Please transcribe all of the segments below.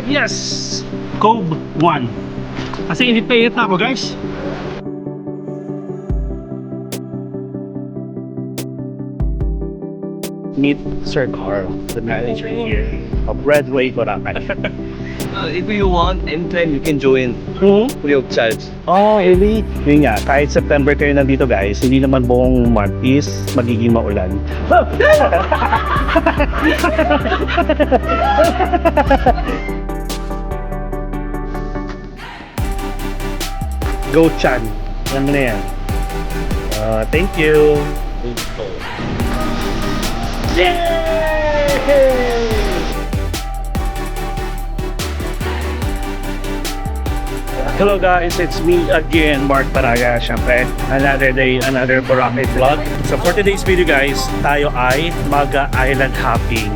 Yes! Cove 1. Kasi init na init na ako, guys. Meet Sir Carl, the manager here of Redway, Boracay. If you want, anytime you can join. Free of charge. Oh, really? Yun nga, kahit September kayo nandito guys, hindi naman buong month is magiging maulan. Go Chan. Alam mo na yan. Thank you. Yay! Hello guys, it's me again, Mark Paraga. Siyempre, another day, another Boracay vlog. So for today's video guys, tayo ay mag-island hopping.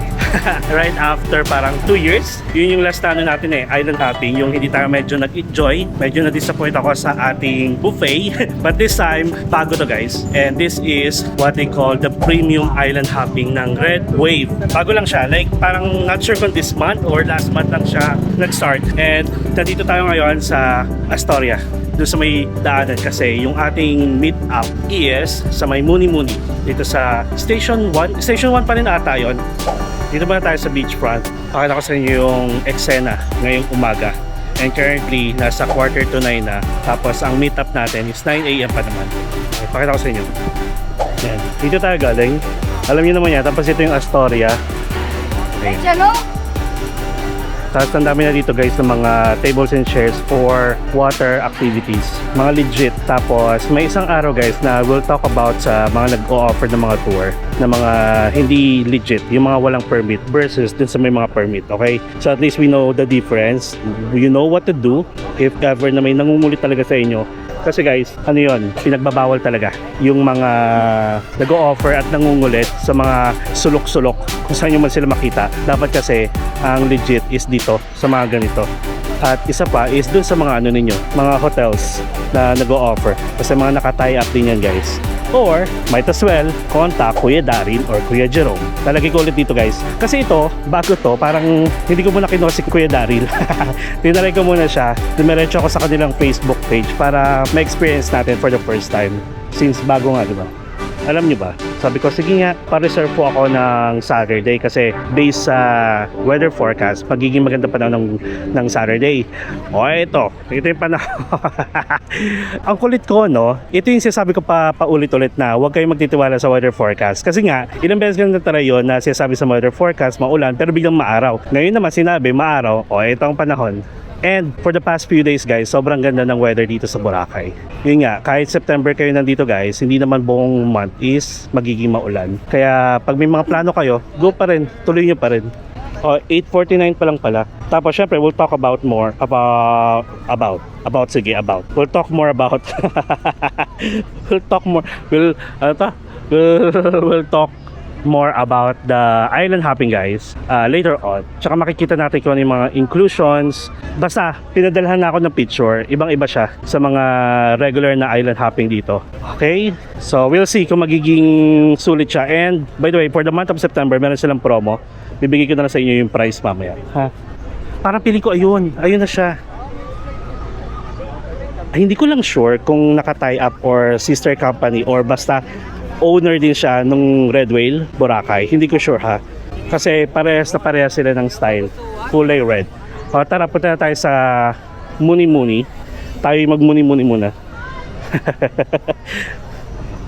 Right after parang 2 years, yun yung last ano natin island hopping. Yung hindi tayo medyo nag-enjoy, medyo na-disappoint ako sa ating buffet. But this time, bago to guys. And this is what they call the premium island hopping ng Red Wave. Bago lang siya, like parang not sure kung this month or last month lang siya nag-start. And nandito tayo ngayon sa Astoria, doon sa may daanan kasi yung ating meet up is sa may Muni Muni dito sa Station 1 pa rin ata yun. Dito muna tayo sa beachfront. Pakita ko sa inyo yung eksena ngayong umaga, and currently nasa 8:45 na, tapos ang meet up natin is 9 AM pa naman. Okay, pakita ko sa inyo. Yan. Dito tayo galing, alam niyo naman yan, tapos ito yung Astoria. Okay. Tapos ang dami na dito guys ng mga tables and chairs for water activities. Mga legit. Tapos may isang araw guys na we'll talk about sa mga nag-o-offer ng mga tour na mga hindi legit, yung mga walang permit versus dun sa may mga permit, okay? So at least we know the difference. You know what to do if ever na may nangungulit talaga sa inyo. Kasi guys, ano yun, pinagbabawal talaga yung mga nag-o-offer at nangungulit sa mga sulok-sulok kung saan nyo man sila makita. Dapat kasi ang legit is dito sa mga ganito. At isa pa is dun sa mga ano ninyo, mga hotels na nag-o-offer. Kasi mga naka-tie up din yan guys. Or might as well contact Kuya Darin or Kuya Jerome. Talagay ko ulit dito guys. Kasi ito, bago to, parang hindi ko muna kinuha si Kuya Darin. Tinalay ko muna siya. Dumiretso ako sa kanilang Facebook page para ma-experience natin for the first time. Since bago nga, diba? Alam nyo ba? Sabi ko, sige nga, pa-reserve po ako ng Saturday kasi based sa weather forecast, magiging maganda pa ng Saturday. O, ito yung panahon. Ang kulit ko, no? Ito yung sinasabi ko paulit-ulit na huwag kayong magtitiwala sa weather forecast. Kasi nga, ilang beses ganun na yun na sinasabi sa weather forecast, maulan, pero biglang maaraw. Ngayon naman sinabi, maaraw, o, ito ang panahon. And for the past few days guys, sobrang ganda ng weather dito sa Boracay. Yun nga, kahit September kayo nandito guys, hindi naman buong month is magiging maulan. Kaya pag may mga plano kayo, go pa rin, tuloy nyo pa rin. 8:49 pa lang pala. Tapos syempre, we'll talk about more about we'll talk more about we'll talk more about the island hopping guys later on. Tsaka makikita natin kung ano yung mga inclusions. Basta pinadalhan na ako ng picture, ibang iba siya sa mga regular na island hopping dito. Okay, so we'll see kung magiging sulit siya. And by the way, for the month of September meron silang promo. Bibigay ko na lang sa inyo yung price mamaya, ha? Parang piling ko ayun na siya. Ay, hindi ko lang sure kung naka-tie up or sister company or basta owner din siya nung Red Whale Boracay. Hindi ko sure ha, kasi parehas sila ng style, kulay red. O tara, punta na tayo sa Muni Muni. Tayo mag-Muni Muni muna.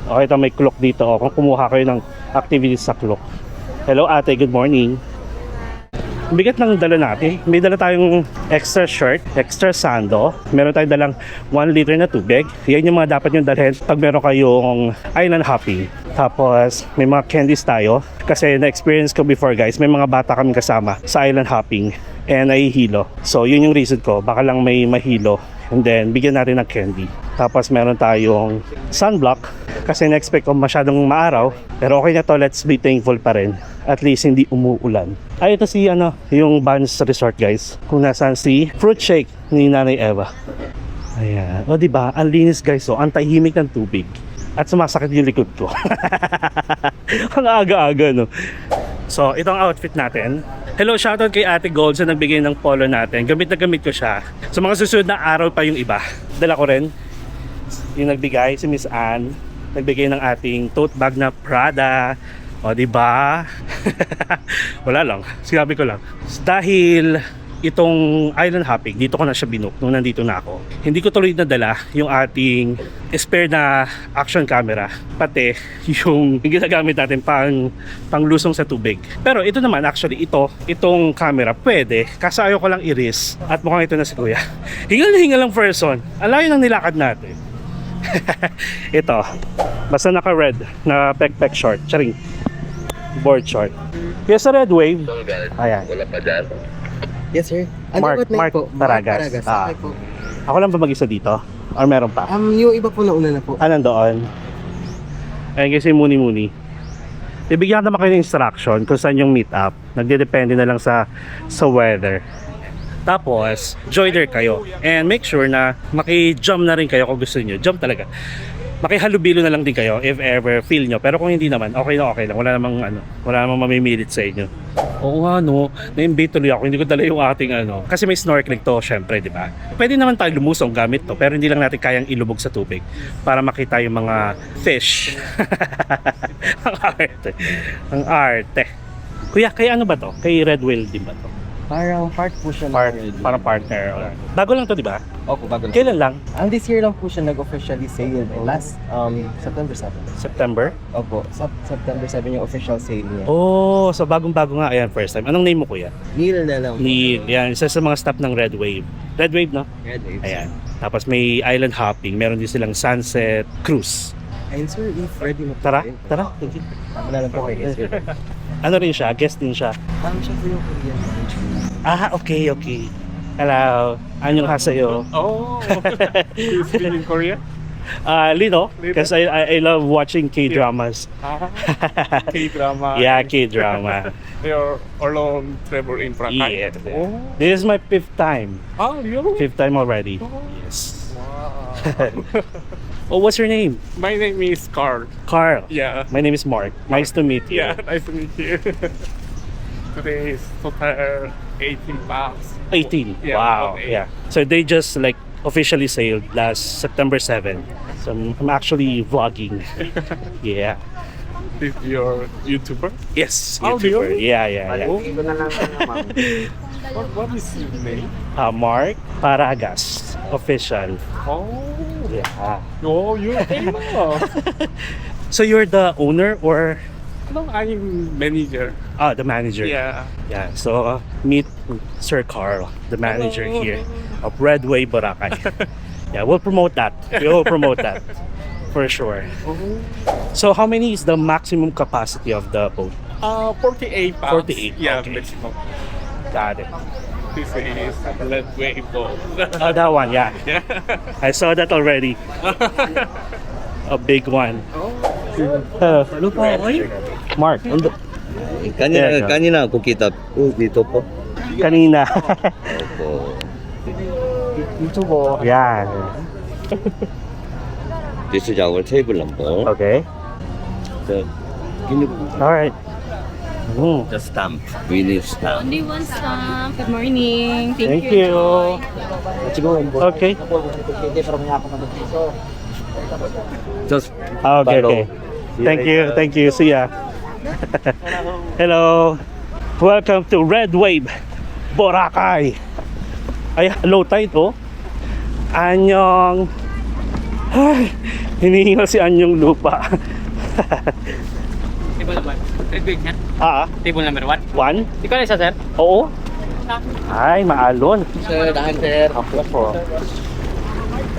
Okay, ito may clock dito. O, kung kumuha kayo ng activities sa clock. Hello ate, good morning. Bigat ng dala natin. May dala tayong extra shirt, extra sando. Meron tayong dalang 1 liter na tubig. Yan yung mga dapat nyo dalhin pag meron kayong island hopping. Tapos may mga candies tayo. Kasi na-experience ko before guys, may mga bata kaming kasama sa island hopping and nahihilo. So yun yung reason ko, baka lang may mahilo. And then bigyan natin ng candy. Tapos meron tayong sunblock kasi na-expect ko masyadong maaraw. Pero okay na to, let's be thankful pa rin. At least hindi umuulan. Ay, ito si yung Vans Resort guys. Kung nasaan si fruit shake ni Nanay Eva. Ayan. O diba, ang linis guys. So, ang tahimik ng tubig. At sumasakit yung likod ko. Ang aga-aga, no? So, itong outfit natin. Hello, shoutout kay Ate Gold sa nagbigay ng polo natin. Gamit na gamit ko siya. Sa mga susunod na araw pa yung iba. Dala ko rin. Yung nagbigay, si Miss Anne. Nagbigay ng ating tote bag na Prada. O, diba? Wala lang. Sinabi ko lang. Dahil itong island hopping, dito ko na siya binook nung nandito na ako. Hindi ko tuloy nadala yung ating spare na action camera, pati yung ginagamit natin pang lusong sa tubig. Pero ito naman, actually, itong camera, pwede. Kaso ayaw ko lang i-risk. At mukhang ito na si Kuya. Hingal na hingal lang person. Alayo ng nilakad natin. Ito. Basta naka-red na pek-pek short. Charing. Board short. Yes, sa Red Wave. Ayan. Wala pa dyan. Yes, sir. Mark Paragas. Okay po. Ako lang ba mag-isa dito? Or meron pa? Yung iba po nauna na po. Nandoon. Ayun kasi muni-muni. Ibigyan naman kayo ng instruction kung saan yung meet up. Nagdedepende na lang sa weather. Tapos, joiner kayo. And make sure na maki-jump na rin kayo kung gusto niyo. Jump talaga. Makihalubilo na lang din kayo if ever feel nyo. Pero kung hindi naman, okay lang. Wala namang mamimilit sa inyo. Oo nga, no. Na-invite tuloy ako. Hindi ko dala yung ating Kasi may snorkeling to, syempre, di ba? Pwede naman tayo lumusong gamit to. Pero hindi lang natin kayang ilubog sa tubig para makita yung mga fish. Ang arte. Ang arte. Kuya, kay ano ba to? Kay Red Whale din ba to? Parang part po siya. Parang partner. Bago lang to, di ba? Opo, bago lang. Kailan lang? This year lang po siya nag-officially sale. Last September 7. September? Opo, September 7 yung official sale niya. Oh, so bagong-bago nga. Ayan, first time. Anong name mo, kuya? Neil na lang. Neil. Yan, isa sa mga staff ng Red Wave. Red Wave, no? Red Waves. Ayan. Tapos may island hopping. Meron din silang sunset cruise. And sir, if ready mo po. Tara. Thank you. Ako na lang po kay sir. Ano rin siya? Guest din siya. Siya po yung Korean management. Okay. Hello. Anyong hasayo? Oh, you speak in Korea? Lino, because I love watching K-dramas. K-drama. Yeah, K-drama. You're alone travel in Boracay. Yeah. Oh, This is my fifth time. really? Fifth time already. Yes. Wow. Oh, what's your name? My name is Carl. Carl. Yeah. My name is Mark. Nice to meet you. Yeah, nice to meet you. Today is total 18 bucks. 18. Yeah, Wow. 18. Yeah. So they just like officially sailed last September 7. So I'm actually vlogging. Yeah. This is your YouTuber? Yes. Oh, YouTuber. really? Yeah. Oh. What is your name? Mark Paragas. Official. Oh, Yeah. oh, you're famous. So you're the owner or No, I'm manager. the manager? Yeah. Yeah. So meet Sir Carl, the manager Hello. here of Red Wave Boracay. Yeah, we'll promote that. We'll promote that for sure. So how many is the maximum capacity of the boat? 48 pounds. 48, Yeah, okay. maximum. Got it. This is Red Wave boat. Oh, that one, yeah. Yeah. I saw that already. A big one. Ano po, oy? Mark, Yeah, Kanina ako kita dito po. kanina. Opo. Dito po. Yan. This is our table number. Okay. So, can you Alright. the stamp? We need stamp. Only one stamp. Good morning. Thank you. Okay. Just Okay. Thank you. See ya. Hello. Welcome to Red Wave Boracay. Ay, low tide oh. Anyong. Ay, hinihingal si Anyong lupa. Table number. Red Wave yan? Table number 1. One? Ikaw na isa, sir? Oo. Ay, maalon. Sir, dahan sir. Okay po.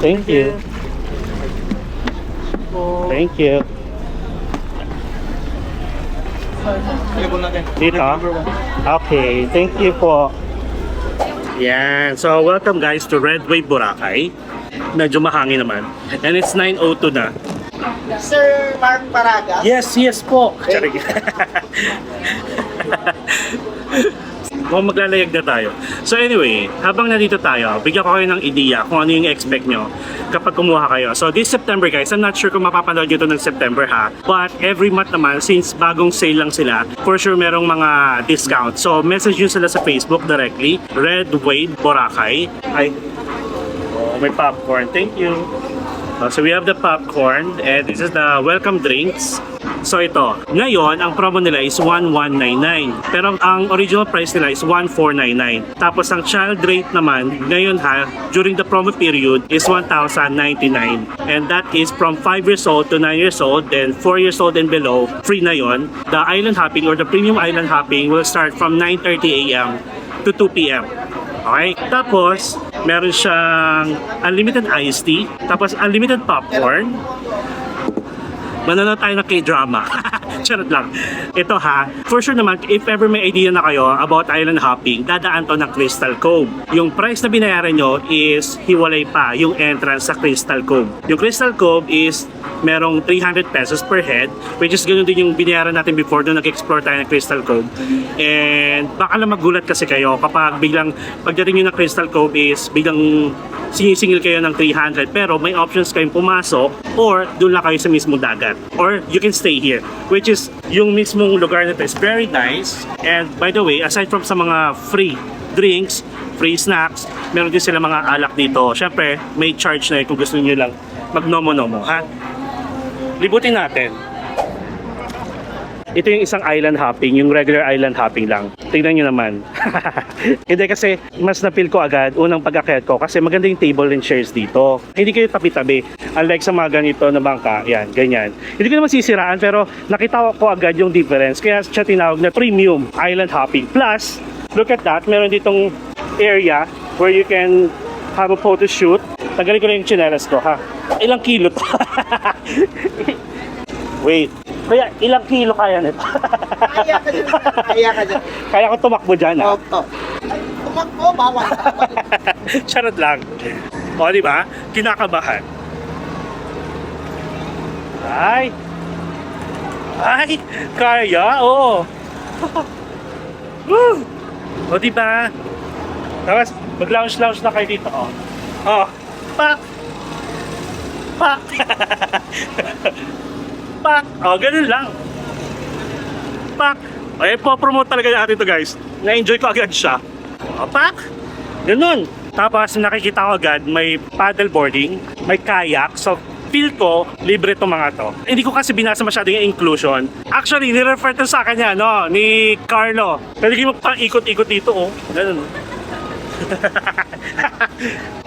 Thank you. Thank you. Dito? Okay, thank you po. Yan. So, welcome guys to Red Wave Boracay. Medyo mahangin naman. And it's 9:02 na. Sir Mark Paragas. Yes po. Charing. Mukhang maglalayag na tayo. So anyway, habang nandito tayo, bigyan ko kayo ng ideya kung ano yung expect nyo kapag kumuha kayo. So this September guys, I'm not sure kung mapapanood nyo ito ng September ha. But every month naman, since bagong sale lang sila, for sure merong mga discount. So message nyo sila sa Facebook directly. Red Wave Boracay. Ay, oh, may popcorn. Thank you. So we have the popcorn and this is the welcome drinks. So ito, ngayon ang promo nila is 1199. Pero ang original price nila is 1499. Tapos ang child rate naman ngayon ha, during the promo period is 1099. And that is from 5 years old to 9 years old, then 4 years old and below, free na yon. The island hopping or the premium island hopping will start from 9:30 AM to 2 PM. Okay? Tapos, meron siyang unlimited iced tea, tapos unlimited popcorn. Manonood tayo ng K-drama. Charot lang. Ito ha, for sure naman, if ever may idea na kayo about island hopping, dadaan to ng Crystal Cove. Yung price na binayaran nyo is hiwalay pa yung entrance sa Crystal Cove. Yung Crystal Cove is merong 300 pesos per head, which is ganun din yung binayaran natin before doon nag-explore tayo ng Crystal Cove. And baka lang magulat kasi kayo kapag biglang pagdating nyo ng Crystal Cove is biglang sinisingil kayo ng 300, pero may options kayong pumasok or doon lang kayo sa mismong dagat. Or you can stay here, which is yung mismong lugar na ito is very nice. And by the way, aside from sa mga free drinks, free snacks, meron din sila mga alak dito. Syempre, may charge na kung gusto niyo lang magnomo-nomo, ha? Libutin natin. Ito yung isang island hopping, yung regular island hopping lang. Tingnan nyo naman. Hindi kasi mas na-feel ko agad unang pag-akyat ko kasi maganda yung table and chairs dito. Hindi kayo tabi-tabi. Unlike sa mga ganito na bangka, yan, ganyan. Hindi ko naman sisiraan pero nakita ko agad yung difference. Kaya siya tinawag na premium island hopping. Plus, look at that, meron ditong area where you can have a photo shoot. Tagalin ko na yung tsinelas ko, ha? Ilang kilo to? Wait. Kaya ilang kilo kaya nito? Kaya ka dyan. Kaya ka dyan. Kaya ko tumakbo dyan, ha? Opo. Tumakbo, bawal. Charot lang. O, di ba? Kinakabahan. Ay! Ay! Kaya, oo. Woo! O, di ba? Tapos, mag-lounge-lounge na kayo dito, o. O, pak! Pak! Pak! O, ganun lang. Pak! Ay, po-promote talaga natin to guys. Na-enjoy ko agad siya. O, pak! Ganun. Tapos, nakikita ko agad, may paddleboarding, may kayak. So, feel ko, libre to mga to. Hindi ko kasi binasa masyado yung inclusion. Actually, nirefer to sa akin yan, no? Ni Carlo. Pwede kayo magpa-ikot-ikot dito, oh. Ganun.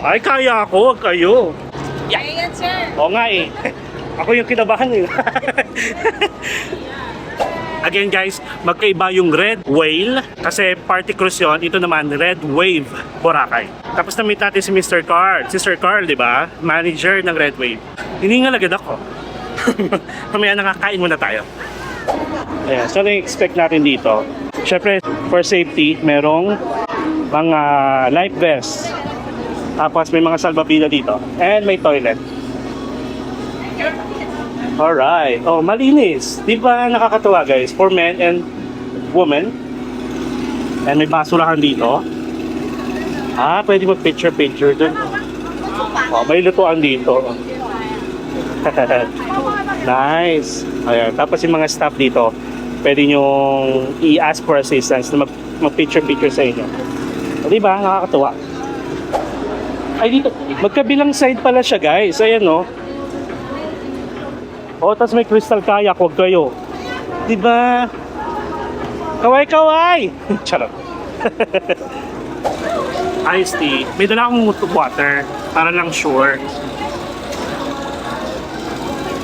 Ay, kaya ako, wag kayo. Kaya yan, sir. Oo nga eh. Ako yung kinabahan eh. Again guys, magkaiba yung Red Whale kasi party cruise yun. Ito naman, Red Wave Boracay. Tapos na-meet natin si Mr. Carl. Si Sir Carl, di ba? Manager ng Red Wave. Hiningal agad ako. Mamaya nakakain muna tayo. Ayan, so ano yung expect natin dito? Siyempre, for safety, merong mga life vest. Tapos may mga salbabida dito. And may toilet. Alright. Oh, malinis. Di ba nakakatuwa guys? For men and women. And may basurahan dito. Ah, pwede mag-picture dun. Oh, may lutuan dito. Nice. Ayan. Tapos yung mga staff dito, pwede nyong i-ask for assistance na mag-picture sa inyo. O, di ba? Nakakatuwa. Ay, dito. Magkabilang side pala siya guys. Ayan no. O, tas may crystal kayak, huwag kayo. Diba? Kaway-kaway! Charot. Iced tea. May dala akong water para lang sure.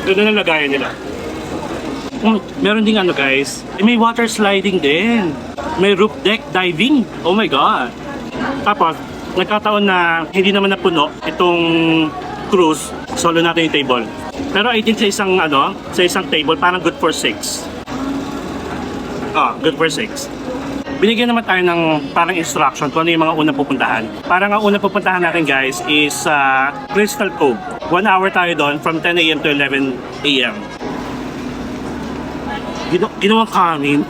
Doon na lagayan nila. Meron ding ano guys, may water sliding din. May roof deck diving. Oh my god. Tapos, nagkataon na hindi naman napuno itong cruise. Solo natin yung table. Pero I think sa isang table, parang good for 6. Good for 6. Binigyan naman tayo ng parang instruction kung ano yung mga unang pupuntahan. Parang ang unang pupuntahan natin guys is Crystal Cove. 1 hour tayo doon from 10 AM to 11 AM. Ginawang kanin.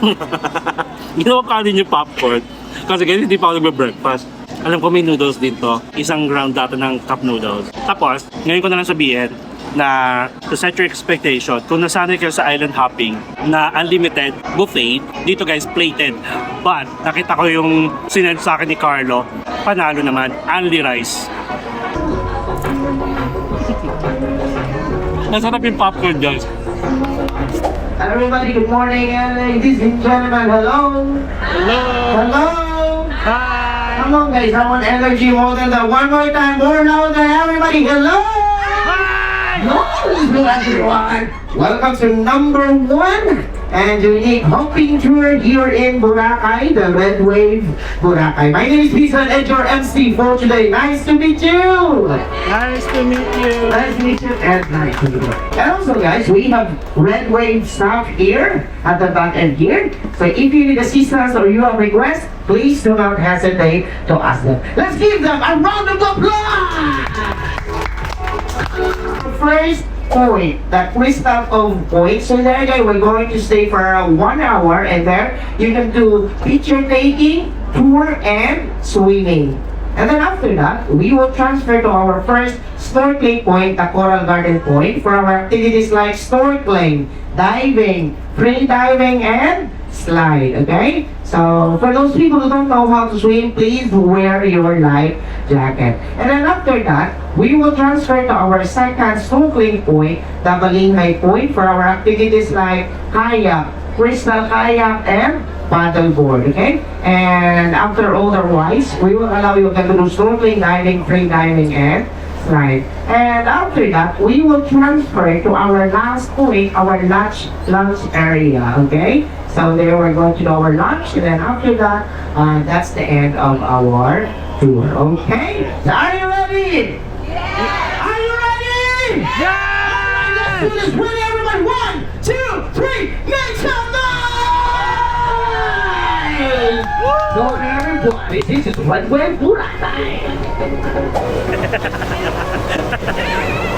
Ginawang kanin yung popcorn. Kasi guys, hindi pa ako nagbe-breakfast. Alam ko may noodles din to. Isang ground data ng cup noodles. Tapos, ngayon ko na lang sabihin na to set your expectation, kung nasanay kayo sa island hopping na unlimited buffet, dito guys, plated. But, nakita ko yung sinend sa akin ni Carlo, panalo naman, only rice. Nasarap yung popcorn guys. Everybody, good morning, and ladies and gentlemen, hello. Hello! Hello. Hi! Come on, guys. I want energy more than that. One more time, more louder. Everybody, hello. Hi! Hello, everyone. Welcome to number 1 and unique hopping tour here in Boracay, the Red Wave Boracay. My name is Pisan and your MC for today. Nice to meet you. Nice to meet you! Nice to meet you and nice to meet you. And also guys, we have Red Wave staff here at the back end here. So if you need assistance or you have requests, please do not hesitate to ask them. Let's give them a round of applause! First point, the Crystal Cove Point. So there guys, we're going to stay for 1 hour and there you can do picture taking, tour and swimming. And then after that, we will transfer to our first snorkeling point, the Coral Garden Point, for our activities like snorkeling, diving, free diving, and slide, okay? So, for those people who don't know how to swim, please wear your life jacket. And then after that, we will transfer to our second snorkeling point, the Balinghay Point, for our activities like kayak, crystal kayak, and paddleboard, okay? And after all the rides, we will allow you to do snorkeling, diving, free diving, and slide. And after that, we will transfer to our last point, our lunch area, okay? So there we're going to do our lunch, and then after that, that's the end of our tour, okay? So are you ready? Yeah! Are you ready? Yeah! All right, let's do this. Ready, everybody? 1, 2, 3, make some noise! So everybody, this is Red Wave Boracay.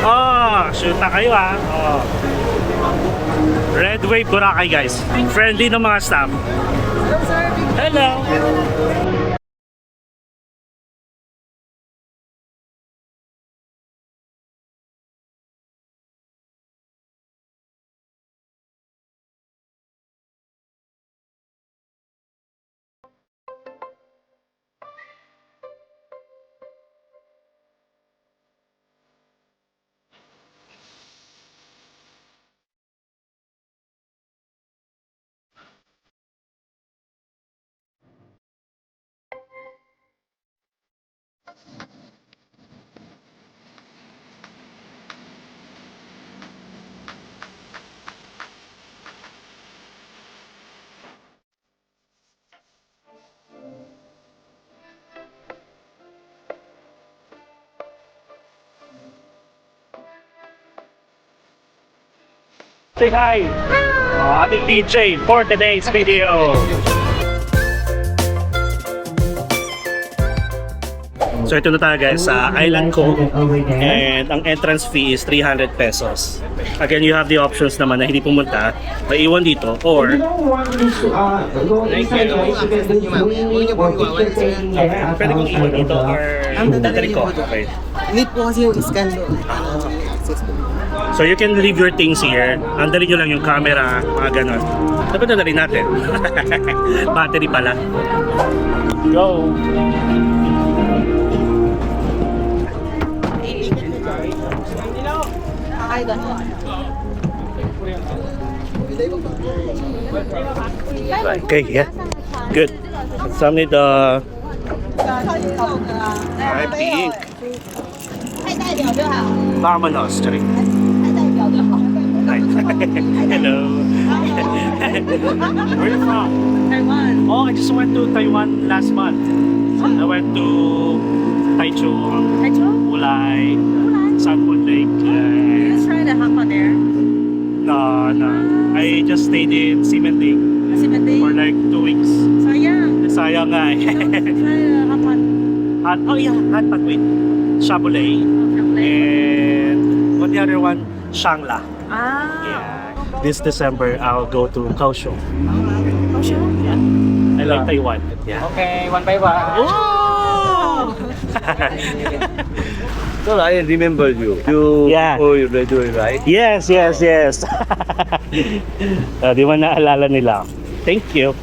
Oh, shoot na kayo ah. Oh. Red Wave Boracay guys. Friendly ng mga staff. Hello! Say hi! Ating DJ for today's video. So ito na tayo guys sa Island Cove and ang entrance fee is 300 pesos. Again, you have the options naman na hindi pumunta, maiwan dito or pwede kong iwan dito or dadali ko. Okay. Need po kasi yung scan doon. So you can leave your things here. Andali nyo lang yung camera, mga ganon. Dapat na rin natin. Battery pala. Go! Okay, yeah. Good. Some need the pink. Marmalous, sorry. Hello. Where you from? Taiwan. Oh, I just went to Taiwan last month. I went to Taichung, Ulay, Sanpon Lake. Let's try the hapa there. No. I just stayed in Simending for like 2 weeks. Sayang. Sayang nga eh. Try the hapa. Oh yeah, Hanpat, wait. Shabulay. And what the other one? Shangla. Ah. Yeah. This December, I'll go to Kaohsiung. Kaohsiung? Yeah. I like Taiwan. Yeah. Okay, one by one. So I remember you. You Yeah. before you graduate, right? Yes, yes, yes. Di ba naalala nila? Thank you.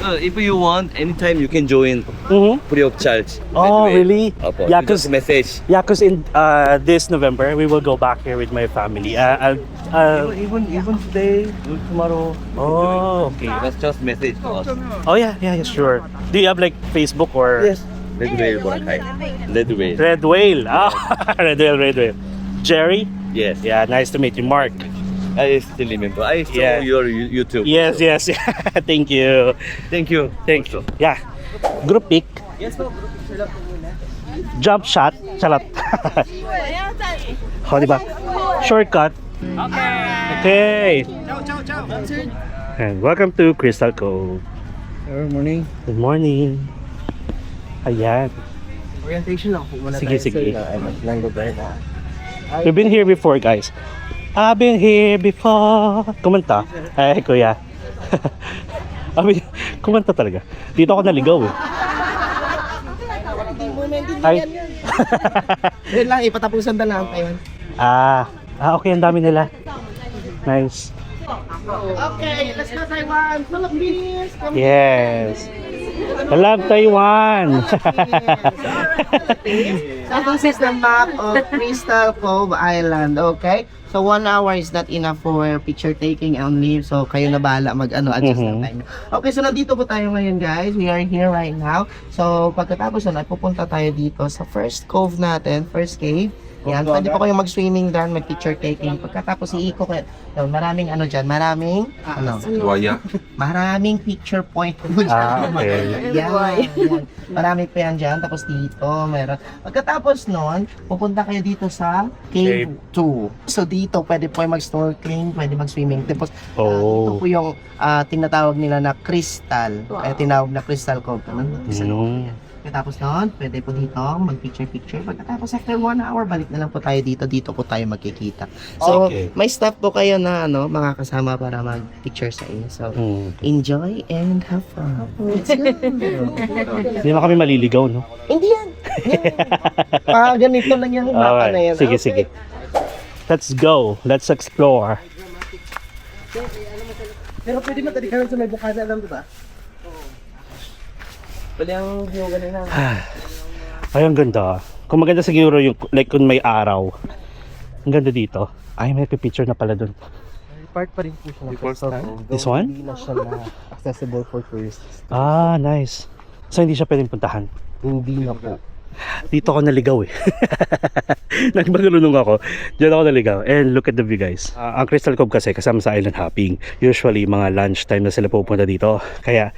If you want, anytime you can join Mm-hmm. free of charge. Oh, really? Opo. Yeah, You just 'cause- message. Yeah, because in this November, we will go back here with my family. Even today, tomorrow. Oh, okay. Let's just message to us. Oh, yeah, yeah, sure. Do you have like Facebook or? Yes. Red Whale Boracay. Red Whale. Red Whale. Ah, Red Whale, Red Whale. Jerry? Yes. Yeah, nice to meet you. Mark? I still remember. I saw Yeah. your YouTube. Yes, yes. Thank you. Thank you. Thank you. Yeah. Group pic. Jump shot. Charot. Oh, diba? Shortcut. Okay. And welcome to Crystal Cove. Good morning. Good morning. Ayan. Orientation lang po muna Sige, tayo sige. ng lugar na. We've been here before, guys. I've been here before. Kumanta. Ay, kuya. Kumanta talaga. Dito ako naligaw eh. Ay. Yun lang, ipatapusan na lang tayo. Okay, ang dami nila. Nice. Okay, let's go Taiwan! Philippines! Yes. I love Taiwan. So this is the map of Crystal Cove Island, okay? So 1 hour is not enough for picture taking only. So kayo na bahala adjust ng time. Okay, so nandito po tayo ngayon, guys. We are here right now. So pagkatapos na pupunta tayo dito sa first cove natin, first cave. Yan, pwede po kayong mag-swimming dyan, mag-picture taking. Pagkatapos iiko kayo, yun, maraming dyan, maraming picture point po dyan. Okay. Yan. Marami pa yan dyan. Tapos dito, meron. Pagkatapos nun, pupunta kayo dito sa Cave 2. So dito, pwede po kayo mag-snorkeling, pwede mag-swimming. Tapos dito po yung tinatawag nila na crystal. Kaya tinawag na Crystal Cove. Pagkatapos nun, pwede po dito mag-picture-picture. Pagkatapos after 1 hour, balik na lang po tayo dito. Dito po tayo magkikita. So, Okay. may staff po kayo na mga kasama para mag-picture sa inyo. So, enjoy and have fun. Let's go. Hindi na kami maliligaw, no? Hindi yan. Ganito lang yung mapa na yan. Sige, Okay. sige. Let's go. Let's explore. Pero pwede matalikan sa may bukana lang, diba? Pwede ang view ganun lang. Ay, ang ganda. Kung maganda siguro yung, like kung may araw. Ang ganda dito. Ay, may picture na pala dun. Part pa rin po siya ng Crystal Cove. This one? Hindi na siya na accessible for tourists. Nice. So, hindi siya pwedeng puntahan. Hindi na po. Dito ako naligaw eh. Nagmagalunong ako. Diyan ako naligaw. And look at the view, guys. Ang Crystal Cove kasi kasama sa island hopping. Usually, mga lunchtime na sila pupunta dito. Kaya,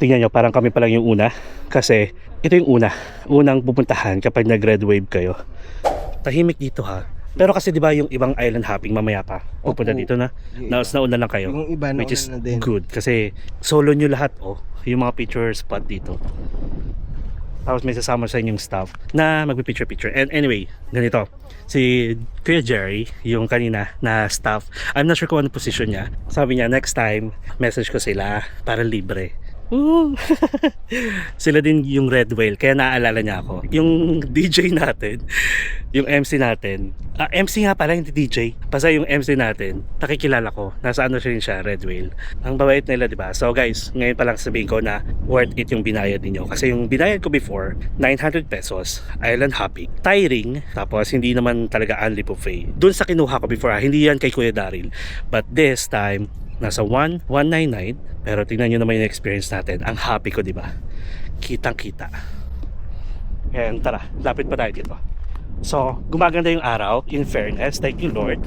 tingnan nyo, parang kami pa lang yung una. Kasi, ito yung unang pupuntahan kapag nag-red wave kayo. Tahimik dito ha. Pero kasi 'di ba yung ibang island hopping mamaya pa pupunta dito na. Nauna lang kayo. Yung iba which is na din. good kasi solo nyo lahat yung mga picture spot dito. Tapos may sasama sa inyong staff na magpi-picture. And anyway, ganito. Si Kuya Jerry, yung kanina na staff, I'm not sure kung anong position niya. Sabi niya, next time, message ko sila para libre. Sila din yung Red Whale, kaya naaalala niya ako. Yung DJ natin, yung MC natin, MC nga pala, hindi DJ. Basta yung MC natin, nakikilala ko, nasa ano rin siya, Red Whale. Ang babait nila, diba? So guys, ngayon pa lang sabihin ko na worth it yung binayad ninyo. Kasi yung binayad ko before, 900 pesos, island hopping, tiring, tapos hindi naman talaga only buffet. Doon sa kinuha ko before, hindi yan kay Kuya Daryl. But this time, nasa 199, pero tingnan nyo naman yung experience natin. Ang happy ko, di ba? Kitang kita. And tara, lapit pa tayo dito. So, gumaganda yung araw, in fairness, thank you Lord.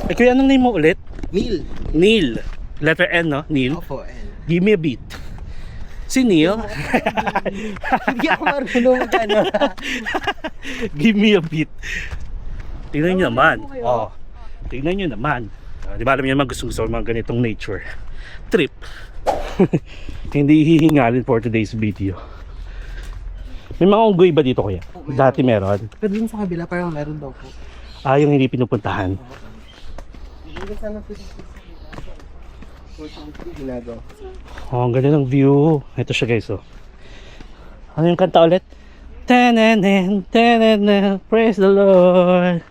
Eh, kuya, anong name mo ulit? Neil. Neil. Letter N, no? Neil. Opo, Give me a beat. Si Neil. Hindi ako marunong Give me a beat. Tingnan nyo naman. Tingnan nyo naman. Di ba alam niyo naman gusto mga ganitong nature trip. Hindi hihingalin for today's video. May mga unggoy ba dito kuya? Dati meron. Pero dun sa kabila parang meron daw po. Yung hindi pinupuntahan. Oh, ang ganda ng view. Ito siya guys, oh. Ano yung kanta ulit? Tanana, tanana, praise the Lord.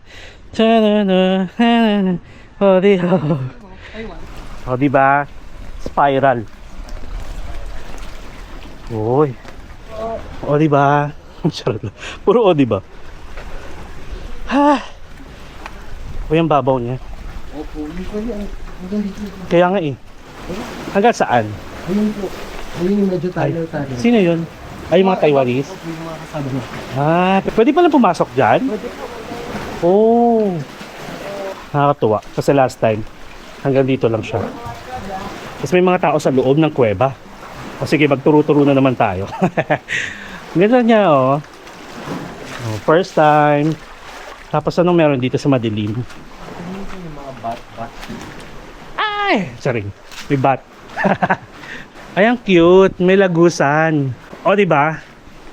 Tanana, tanana, oh, oh, diba? Spiral. Uy. O, diba? Charot lang. Puro o, diba? Ha! O, yung babaw niya. Kaya nga eh. Hanggang saan? Ayun po. Ayun yung medyo tayo. Sino yun? Ay, yung mga Taiwanese? Yung mga kasama mo. Ah, pwede pala pumasok dyan? Oh. Nakakatuwa. Kasi last time, hanggang dito lang siya. Tapos may mga tao sa loob ng kuweba. O sige, magturo-turo na naman tayo. Ganda niya, oh. Oh, first time. Tapos anong meron dito sa madilim? Yung mga bat. Ay! Sorry. May bat. Ay, ang cute. May lagusan. O, diba?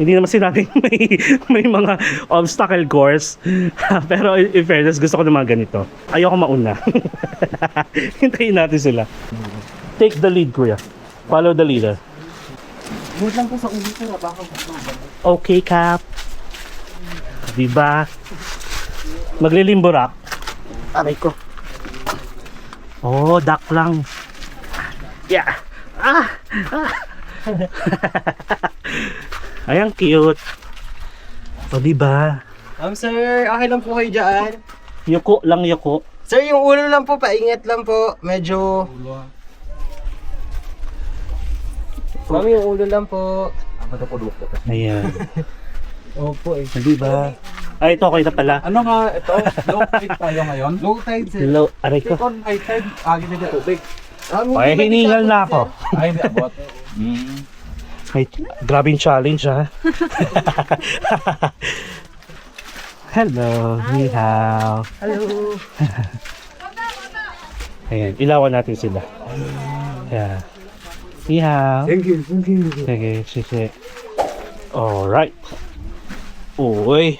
Hindi naman sinabing may mga obstacle course. Pero in fairness, gusto ko ng mga ganito. Ayoko mauna. Hintayin natin sila. Take the lead, kuya. Follow the leader. Huwag lang po sa ulo sir, baka Okay, Cap. Diba? Maglilimburak. Aray ko. Oh, duck lang. Yeah. Ah! Ay, ang cute. O, diba? Sir, okay lang po kayo dyan. Yuko lang, yuko. Sir, yung ulo lang po, paingat lang po. Medyo... Mami, yung ulo lang po. Ayan. Opo eh. Diba? Ay, ito okay na pala. Ano nga ito? Low tide tayo ngayon? Low tide sir. Hello, aray ko. On high tide, agin na tubig. Ay, hiningal na ako. Ay, hindi abot. Ay, grabing challenge, ha? Hello, ni hao. Hello. Ayan, ilawan natin sila. Ayan. Ni hao. Thank you. Sige, sige. Alright. Uy.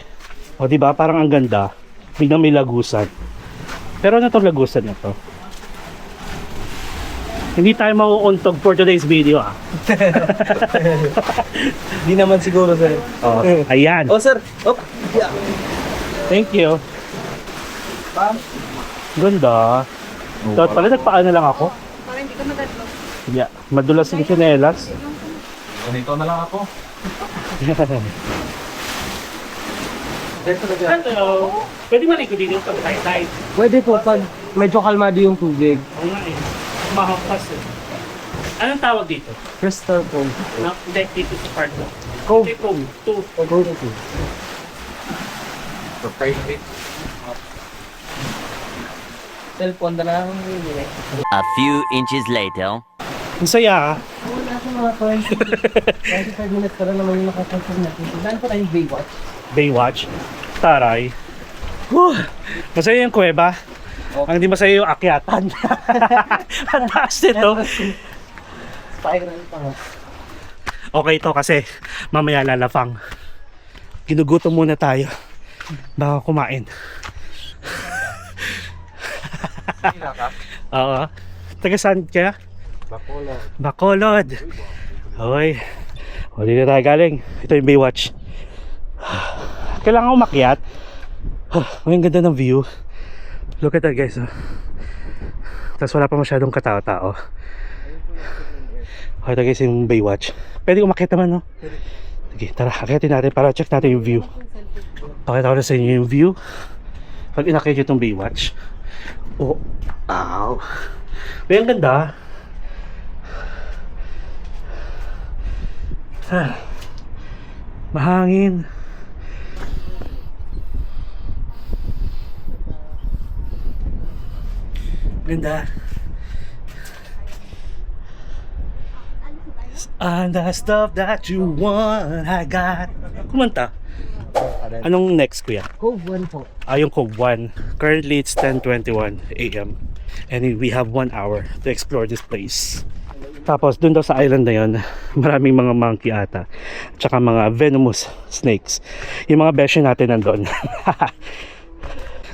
O, diba? Parang ang ganda. Biglang may lagusan. Pero ano itong lagusan na to? Hindi tayo mauuntog for today's video, ah. Di naman siguro sir. Oh, ayan. Oh sir. Oh. Yeah. Thank you. Ganda. Dapat pala nagpaano lang ako. Para hindi ka magadlo. Yeah. Madulas yung tsinelas. Ganito na lang ako. Hello. Pwede maligo dito pag tide. Pwede po pag medyo kalmado yung tubig. Oo nga eh. Mahampas eh. Anong tawag dito? Crystal po. Hindi, dito sa part ko. Cove. Hindi, Cove. Two. For private. Cellphone na lang. A few inches later. Ang saya, ah. Wala sa mga 25 minutes ka na naman yung nakakontrol natin. Saan po tayong Baywatch? Baywatch. Taray. Whew. Masaya yung kuweba. Ang hindi masaya yung akyatan. Ang taas nito. Spiral pa nga. Okay to kasi mamaya lalafang. Ginugutom muna tayo. Baka kumain. Oo. Taga saan kaya? Bacolod. Bacolod. Okay. O, dito tayo galing. Ito yung Baywatch. Kailangan umakyat. Ang ganda ng view. Look at that guys. Oh. Tapos wala pa masyadong katao-tao. Okay, ito guys yung Baywatch. Pwede umakyat naman, no? Sige, tara, akyatin natin para check natin yung view. Pakita ko na sa inyo yung view. Pag inakyat nyo itong Baywatch. Oh, ow. May ang ganda. Mahangin. Ganda. And the stuff that you want, I got. Kumanta. Anong next, kuya? Cove 1 po. Yung Cove 1. Currently, it's 10:21 a.m. And we have 1 hour to explore this place. Tapos, dun daw sa island na yun, maraming mga monkey ata. Tsaka mga venomous snakes. Yung mga beshi natin nandun.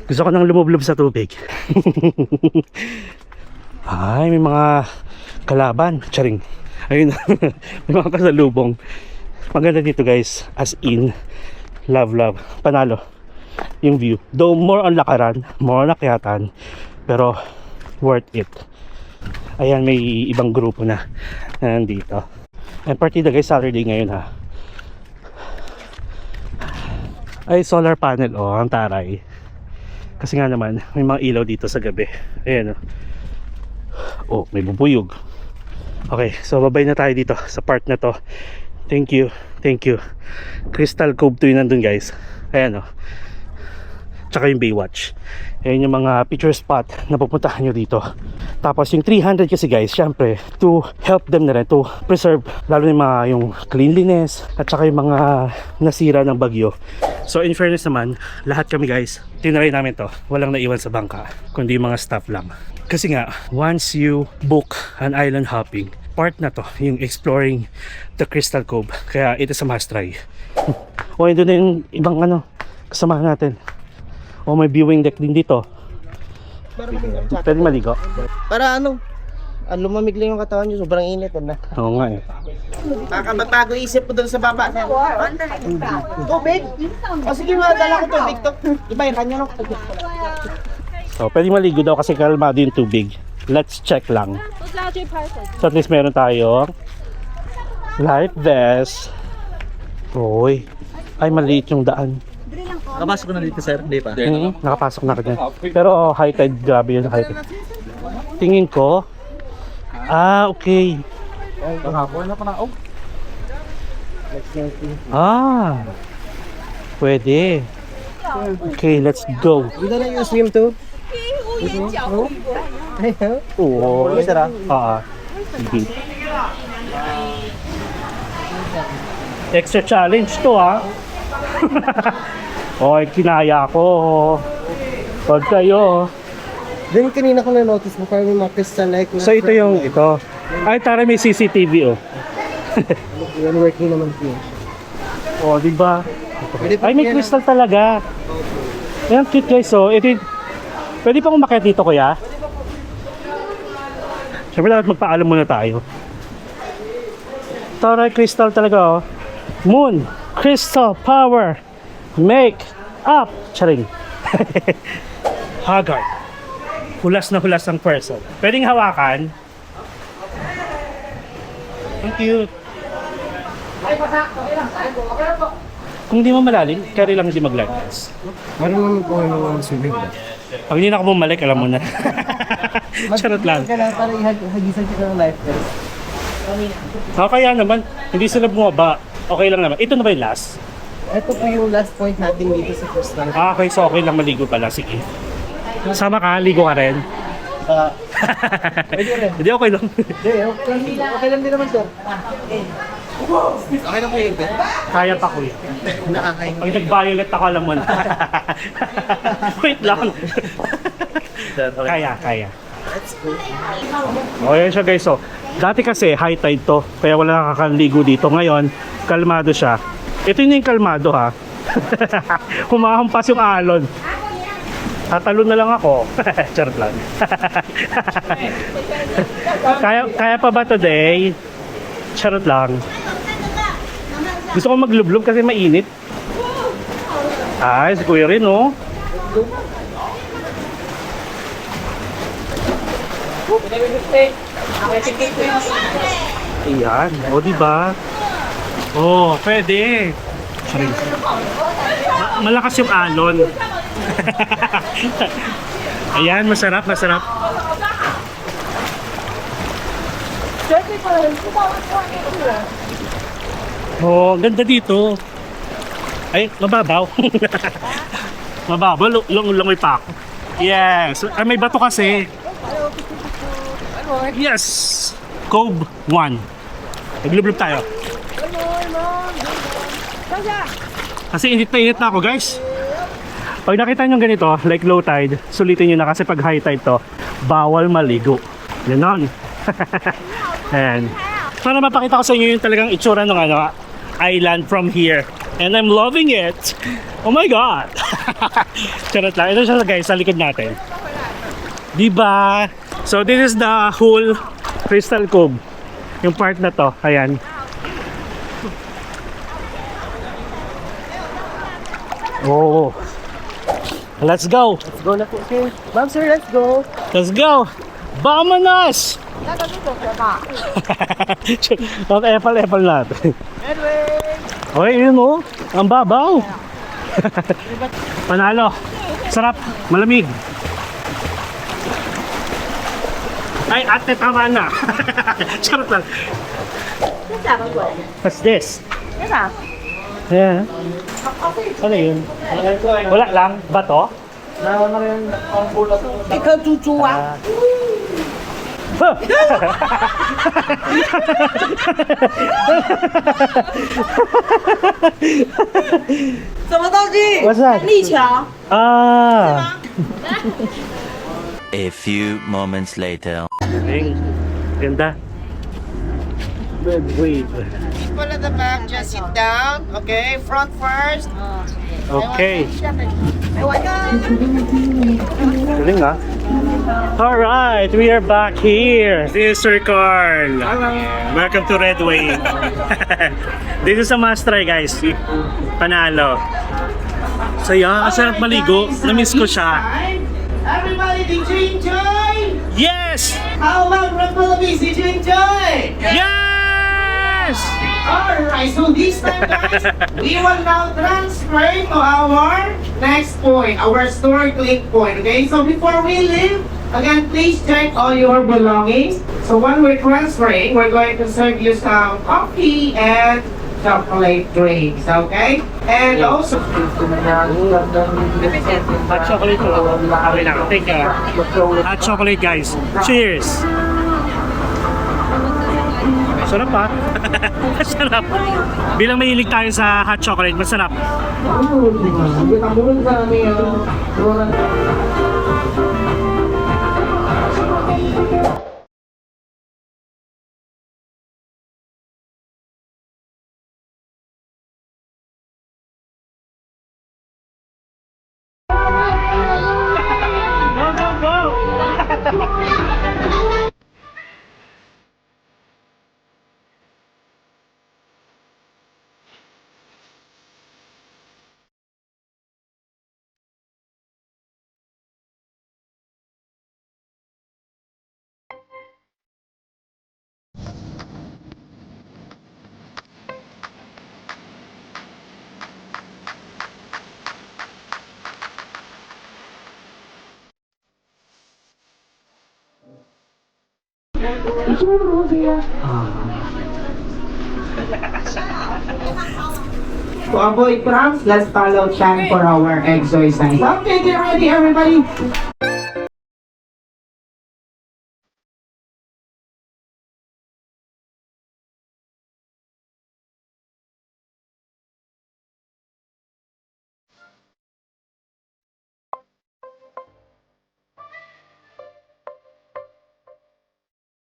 Gusto ko nang lumublob sa tubig. Ay, may mga kalaban. Charing. Ayun. May mga kasalubong. Maganda dito guys. As in, love. Panalo yung view. Though more on lakaran, more on akyatan, pero worth it. Ayan, may ibang grupo na nandito. And partida guys, Saturday ngayon ha. Ay, solar panel, oh, ang taray. Kasi nga naman, may mga ilaw dito sa gabi. Ayan, oh, may bubuyog. Okay, so babay na tayo dito sa part na to. Thank you. Crystal Cove to yun nandun guys. Ayan, oh. Tsaka yung Baywatch. Ayan yung mga picture spot na pupuntahan nyo dito. Tapos yung 300 kasi guys, syempre to help them na rin, to preserve lalo yung mga yung cleanliness at saka yung mga nasira ng bagyo. So in fairness naman, lahat kami guys, tinry namin to. Walang naiwan sa bangka, kundi mga staff lang. Kasi nga, once you book an island hopping, part na to, yung exploring the Crystal Cove. Kaya it is a must try. O, ito na yung ibang kasamahan natin. O, may viewing deck din dito. Pwede maligo. Para lumamig lang yung katawan nyo, sobrang init na. Oo nga eh. Bago isip ko doon sa baba. Tubig? O sige, madala ko tubig to. Iba yung kanya no. So, pwede maligo daw kasi kalmado yung tubig. Let's check lang. So at least meron tayong life vest. Uy. Ay, maliit yung daan. Nakapasok na dito, sir? Hindi pa. Nakapasok na ka dyan. Pero high tide, grabe yun high tide. Tingin ko, okay. Pwede. Okay, let's go. Dito na yung swim to. Oo. Sige. Extra challenge to ha. Oy, kinaya ko. Pag kayo. Then kanina ko na-notice mo parang may mga crystal like na. So ito yung ito. Ay, tara may CCTV oh. Yan working naman po. Oh, di ba? Ay, may crystal talaga. Ayan, cute guys. So, ito pwede pa umakyat dito, kuya? Siyempre dapat magpaalam muna tayo. Tara, crystal talaga oh. Moon, crystal power, make up. Charing. Haggard. Hulas na hulas ang person. Pwedeng hawakan. Ang cute. Kung di mo malalim, carry lang hindi maglaglas. Marunong po yung swimming. Pag hindi na ako bumalik, alam mo na. Charot lang. Para hagisan ka ng life vest. Kaya naman, hindi sila bumaba. Okay lang naman. Ito na ba yung last? Ito po yung last point natin dito sa crystal. Okay, so okay lang maligo pala. Sige. Sama ka, ligo ka rin. Pwede rin. Hindi, okay lang. Okay lang din naman sir. Okay lang po yung event. Kaya pa, kuya. Nakakain. Pag nag-violet ako, alam mo na. Wait lang. Kaya. Let's go. O, yan siya guys. So, dati kasi high tide to. Kaya wala nakakaligo dito. Ngayon, kalmado siya. Ito yung kalmado ha. Humahampas yung alon. Tatalo na lang ako. Charot lang. kaya pa ba today? Charot lang. Gusto ko maglublob kasi mainit. Ay, si kuya rin oh. Ayan, o diba? Oh, pwede. Sorry. Malakas yung alon. Ayan, masarap. Oh, ganda dito. Ay, mababaw. Mababaw, langoy pa ako. Yes, ay may bato kasi. Yes! Cove 1. Naglublob tayo. Kasi init na ako guys. Pag nakita nyo ganito, like low tide, sulitin nyo na kasi pag high tide to, bawal maligo. Ganon. Ayan. Para mapakita ko sa inyo yung talagang itsura ng island from here. And I'm loving it. Oh my God. Charot lang. Ito siya guys, sa likod natin. Diba? So this is the whole Crystal Cove. Yung part na to, ayan. Oh. Let's go. Let's go na po, sir. Ma'am, sir, let's go. Let's go. Vamonos! Ang epal-epal natin. Okay, yun oh. Ang babaw. Panalo. Sarap. Malamig. Ay, ate, tama na. Charot lang. What's this? Yeah. Ano yun? Wala lang. Bato? What's that? 立桥。 Ah. A few moments later. Galing. Ganda. Good wave. People at the back, just sit down. Okay, front first. Okay. Galing ah. Alright, we are back here. This is Sir Carl. Welcome to Red Wave. Dito sa must try guys. Panalo. Saya, kasarap maligo. Namiss ko siya. Everybody, did you enjoy? Yes! How about Red Philippines? Did you enjoy? Yes! Alright, so this time guys, we will now transfer to our next point, our snorkeling point, okay? So before we leave, again, please check all your belongings. So when we're transferring, we're going to serve you some coffee and chocolate drinks, okay? And also... Hot chocolate to. Okay na, take care. Hot chocolate guys. Cheers! Sarap ha? Sarap. Bilang mahilig tayo sa hot chocolate, masarap. To avoid cramps, let's follow Chan for our exercise. Okay, get ready everybody.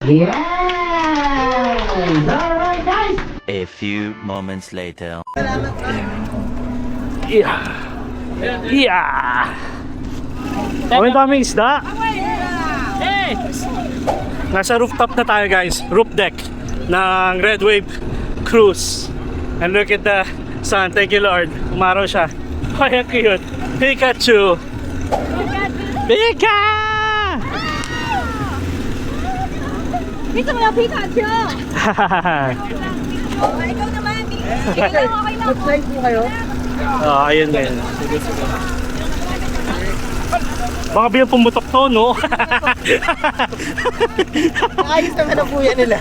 Yeah! Alright guys! A few moments later. Yeah! Yeah! Oh, ang daming isda! Hey! Nasa rooftop na tayo guys. Roof deck ng Red Wave Cruise. And look at the sun. Thank you Lord. Umaraw siya. Ay, ang cute. Pikachu! Pika! Dito mo yung Pikachu! Ikaw naman, ikaw okay lang. Mag-flight po kayo? Oh, ayun na yun. Baka bilang pumutok to, no? Ayos naman na po yan nila.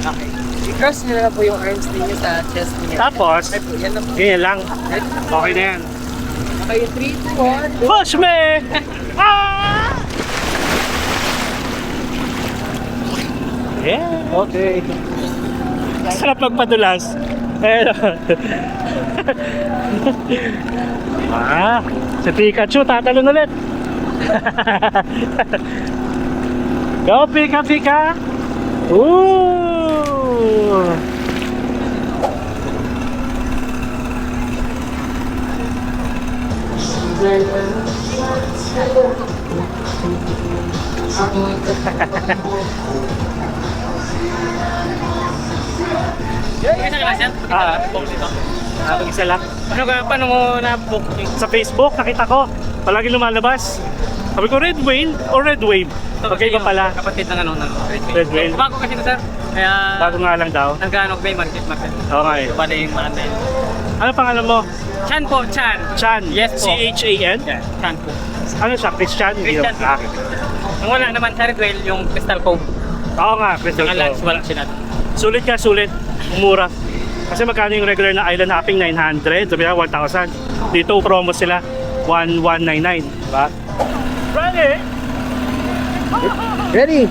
Okay. I-cross nyo na po yung arms ninyo sa chest niyo. Tapos, Ay po, yan na po. ganyan lang. Okay na yan. Okay, 3, 2, 1. Push me! Ah! Yeah, okay. Sarap magpadulas. Pero, si Pikachu, tatalon ulit. Go, Pika, Pika! Ooh! Isa ka lang, sir? Book dito. Isa lang. Paano mo na-book? Sa Facebook, nakita ko, palagi lumalabas. Sabi ko, Red Whale o Red Wave? Okay ba pala? Kapatid ng ano, ng Red Whale. Bago kasi na, sir. Kaya, Bago nga lang daw. nagkano ba yung market? Okay. Bali yung mga natin. Ano pangalan mo? Chan po, Chan. Chan. Yes po. C-H-A-N? Yeah, Chan po. Ano siya? Christian? Christian. Ah. Ang wala naman sa Red Whale, yung Crystal Cove. Oo nga, Christian. Ang lunch, wala sila. Sulit ka, sulit. Mura. Kasi magkano yung regular na island hopping? 900. Sabi na 1,000. Dito promo sila. 1,199. Diba? Ready? Ready?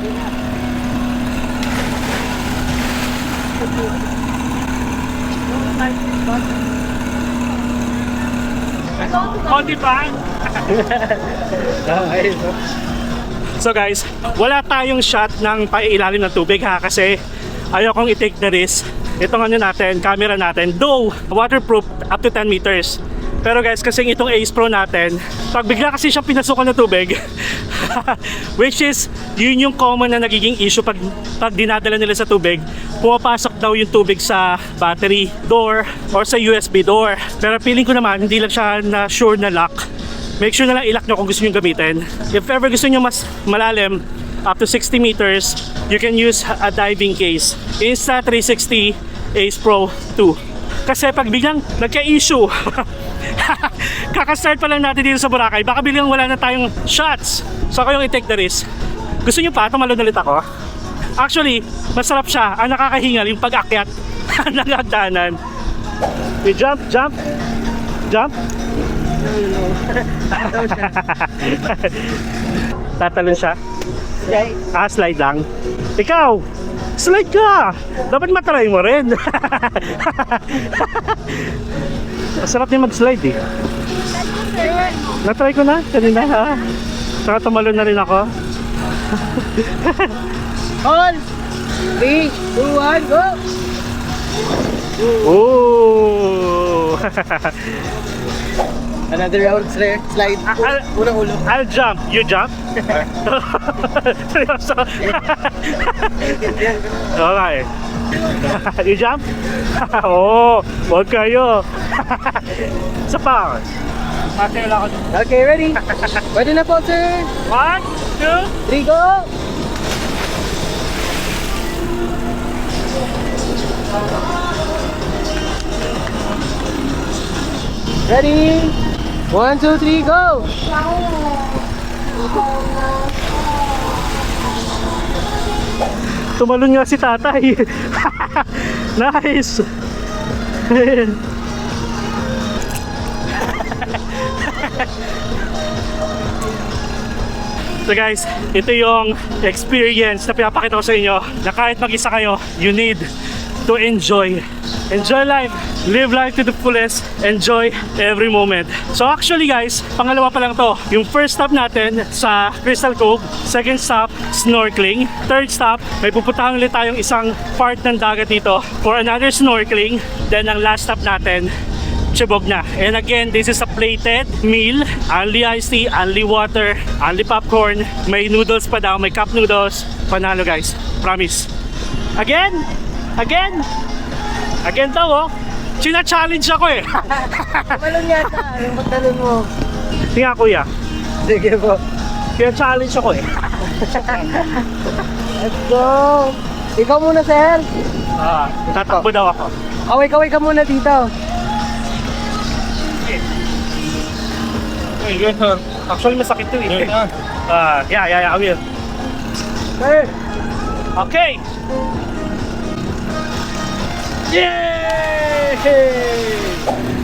Konti pa. So guys, wala tayong shot ng pailalim ng tubig ha, kasi ayokong i-take the risk. Itong ano natin, camera natin, though waterproof up to 10 meters. Pero guys, kasi itong Ace Pro natin, pag bigla kasi siyang pinasukan ng tubig, which is, yun yung common na nagiging issue pag dinadala nila sa tubig, pumapasok daw yung tubig sa battery door or sa USB door. Pero feeling ko naman, hindi lang siya na sure na lock. Make sure na lang i-lock nyo kung gusto nyo gamitin. If ever gusto nyo mas malalim, up to 60 meters, you can use a diving case. Insta360 Ace Pro 2. Kasi pag biglang nagka-issue, kakastart pa lang natin dito sa Boracay, baka biglang wala na tayong shots. So kayong i-take the risk. Gusto nyo pa? Tumalon ulit ako. Actually, masarap siya. Ang nakakahingal yung pag-akyat ng hagdanan. You jump, jump, jump. Tatalon siya. Slide lang. Ikaw, slide ka. Dapat matry mo rin. Masarap din mag-slide eh. Natry ko na kanina ha. Saka tumalon na rin ako. On! 3, 2, 1, go! Ooh. Another round slide. Unang ulo. I'll jump. You jump? Seryoso? Okay. You jump? Oo. Huwag kayo. Sa pa. Pati wala ko. Okay, ready? Pwede na po, sir. 1, 2. 3, go! Ready? 1, 2, 3, go! Tumalon nga si tatay. Nice. So guys, ito yung experience na pinapakita ko sa inyo na kahit mag-isa kayo, you need to enjoy. Enjoy life. Live life to the fullest. Enjoy every moment. So actually guys, pangalawa pa lang to. Yung first stop natin sa Crystal Cove. Second stop, snorkeling. Third stop, may pupuntahan ulit tayong isang part ng dagat dito for another snorkeling. Then ang last stop natin, Chibog na. And again, this is a plated meal. Only iced tea, only water, only popcorn. May noodles pa daw, may cup noodles. Panalo guys, promise. Again, again, again daw oh. Sina-challenge ako eh. Tumalon yata. Anong pagtalon mo? Tingnan kuya. Sige po. Sina-challenge ako eh. Let's go! Ikaw muna, sir. Tatakbo daw ako. Kaway-kaway ka muna dito. Actually masakit to eh. Yeah, I will. Sir! Okay. Yay!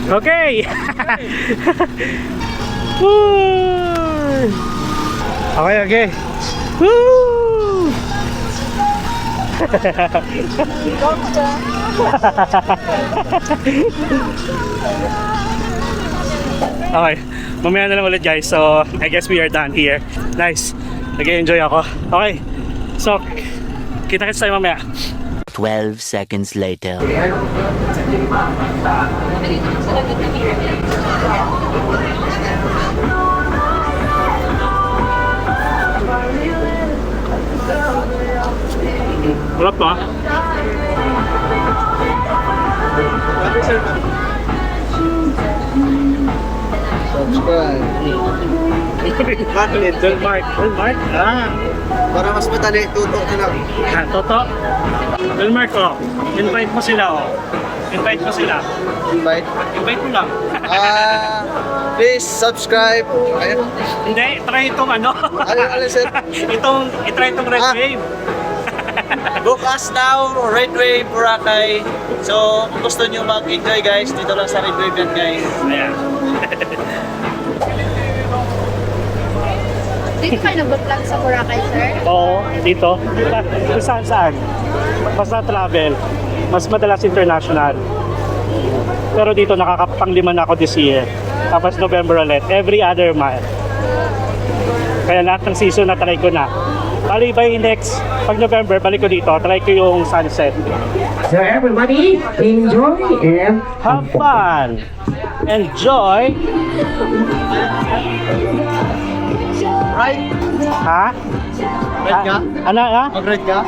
Okay. Woo! Okay. Woo! Okay, mamaya na lang ulit guys. So, I guess we are done here. Nice. Nag-enjoy ako. Okay. So, kita-kits tayo mamaya. 12 seconds later. Wala pa. Denmark. Ah. Para mas madali, tutok na lang. Ah, Toto. Denmark, oh. Invite mo sila, oh. Invite mo sila. Invite. Invite mo lang. Please subscribe. Ayun. Hindi, try itong ano. Alin sir? I-try itong Red Ah. Wave. Book us now, Red Wave, Boracay. So, kung gusto nyo mag-enjoy guys, dito lang sa Red Wave yan guys. Ayan. Dito kayo nag-vlog sa Boracay, sir? Oo, dito. Kung saan. Basta travel. Mas madalas international. Pero dito nakakapang-5 na ako this year. Tapos November ulit. Every other month. Kaya lahat ng season na try ko na. Bali by next, pag November, balik ko dito. Try ko yung sunset. So everybody, enjoy and Have fun! Enjoy! Right? Ha? Red ka? Ano? Mag-red ka?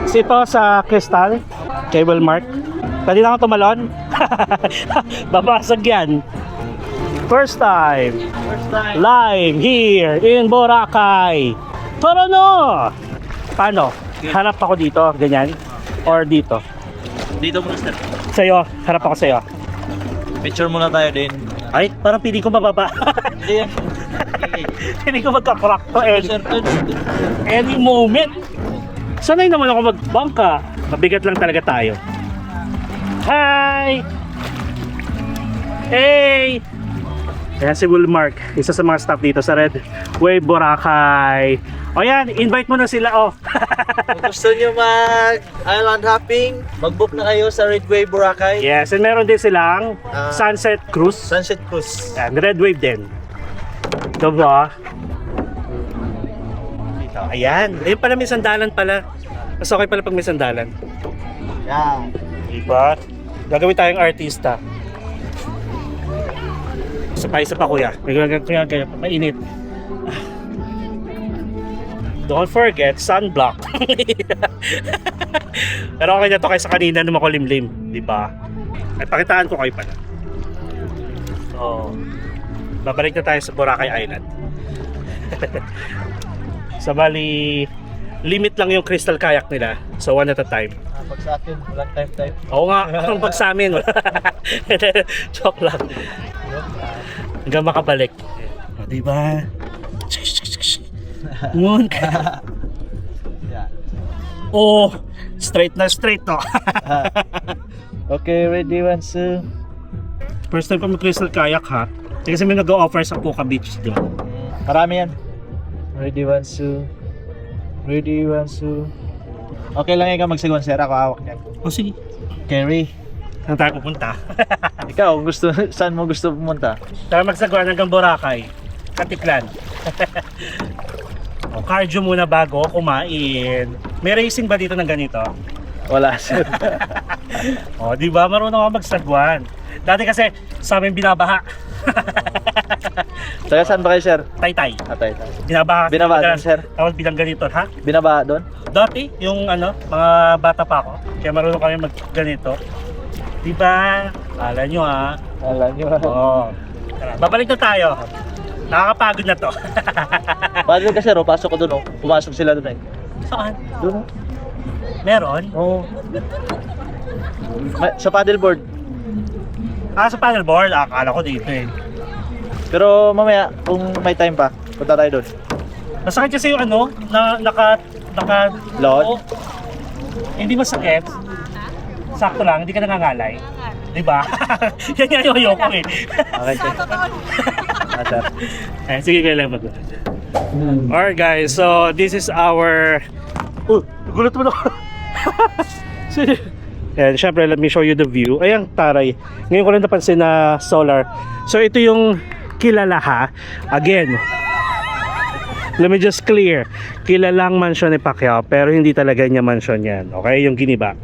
Sito sa Crystal, Cable Mark. Pwede na ako tumalon? Babasag yan. First time. Live here in Boracay. Torono! Paano? Harap ako dito, ganyan? Or dito? Dito muna sir. Sa'yo, harap ako sa'yo. Picture muna tayo din. Ay, parang pili ko mababa. Hindi ko magka-crack to any moment. Sanay naman ako magbangka. Mabigat lang talaga tayo. Hi! Hey! Ayan si Wilmark, isa sa mga staff dito sa Red Wave Boracay. O yan, invite mo na sila, oh. Kung gusto nyo mag-island hopping, mag-book na kayo sa Red Wave Boracay. Yes, and meron din silang Sunset Cruise. Sunset Cruise. And Red Wave din. Ito ba? Dito. Ayan. Ayun pala may sandalan pala. Mas okay pala pag may sandalan. Yan. Diba? Gagawin tayong artista. Isa pa kuya. May gagawin mainit. Don't forget sunblock. Pero okay na to kaysa kanina nung makulimlim, di ba? Ay pakitaan ko kayo pala. So, babalik na tayo sa Boracay Island. Sa bali, limit lang yung crystal kayak nila. So one at a time. Pag sa akin, walang time. Oo nga, ang pag sa amin. Joke lang. Hanggang makabalik. O, diba? Ngun ka. Oh, straight to. Okay, ready, once. First time ko mag-crystal kayak ha. Kasi may nag-o-offer sa Puka Beach, di ba? Marami yan. Ready, once. Ready, once. Okay lang ikaw magsagon, sir. Ako hawak niyan. O sige, Carry. saan tayo pupunta? Ikaw, saan mo gusto pumunta? Tayo magsagwan hanggang Boracay. Katiklan. O, cardio muna bago kumain. May racing ba dito ng ganito? Wala, sir. O, di ba? Marunong ako magsagwan. Dati kasi sa amin binabaha. Taga saan ba kayo, sir? Taytay. Atay. Binabaha. Binabaha din, sir? Tapos bilang ganito, ha? Binaba doon? Dati, yung ano, mga bata pa ako. Kaya marunong kami mag ganito. Diba? Kala nyo ha. Alam nyo. Oo. Tara, babalik na tayo. Nakakapagod na to. Paano ka, sir? Pasok ko doon, oh. Pumasok sila doon, eh. Saan? Doon, Meron? oh. Sa paddleboard. Ah, sa paddleboard. Akala ko dito eh. Pero mamaya, kung may time pa, punta tayo doon. Masakit kasi yung ano, naka Load? Oo. Hindi masakit. Sakto lang, hindi ka nangangalay. Diba? Yan nga yung ayoko eh. Okay, sir. Sir. Eh, sige kayo lang mag Alright guys, so this is our... gulat mo na ako. And syempre, let me show you the view. Ayan, taray. Ngayon ko lang napansin na solar. So ito yung kilala ha. Again, let me just clear. Kilalang mansyon ni Pacquiao, pero hindi talaga niya mansyon yan. Okay, yung giniba.